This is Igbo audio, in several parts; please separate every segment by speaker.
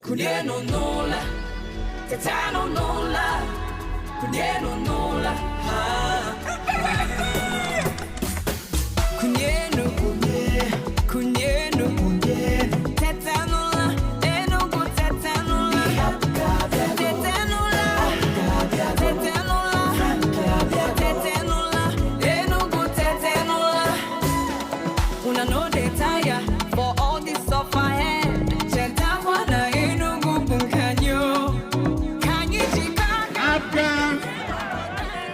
Speaker 1: Kunyenu nola, tetano nola, kunyenu nola, kunyenu, kunyenu, tetanola, enugu tetanola, tetanola, tetanola, enugu tetanola. Una no dey tire for all this suffer.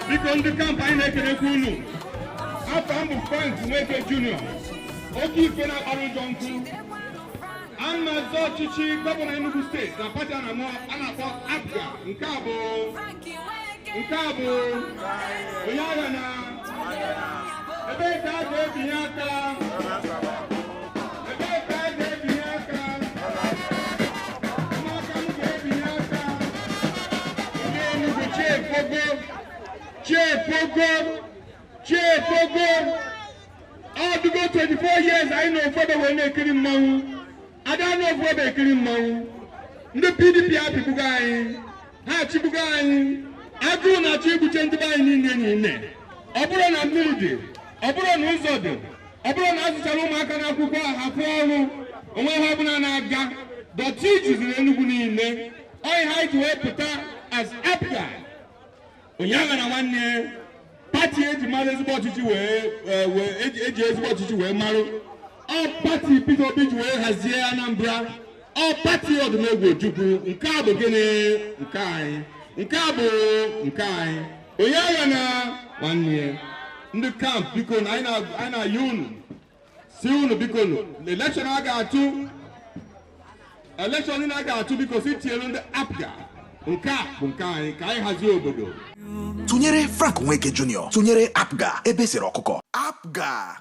Speaker 2: Because the campaign is going to Frank Wake Jr. Oki Fena Arujonku. And my daughter Chichi, Governor Enugu State, the party and Anapa Abga, Nkabo, Oyagana, Ebeka Bianca, Ebeka Bianca, Che Pogo. All to go 24 years, I know for the way they kill him. I don't know for they kill him. The PDP people guy, Hachi guy, I do not chibu change by in Oberon and Mildy, Oberon Uzod, Oberon Azaloma Kanakuba, Hapo, and what happened on Aga, the teachers in Enuguni, I had to put as Apga. Oyagana 1 year, party age mothers about you age what you wear, Maro. All party people beach way has here Anambra. All party of the Mogo Jubu, Nkabo Gene, Nkabo. Oyagana 1 year. In the camp, because I know you. Soon, because the election I got 2. Election I got 2 because it's here on the Apga.
Speaker 3: Tunyere Frank Wake Jr. Tunyere Apga Ebe Sere Ọkụkọ. Apga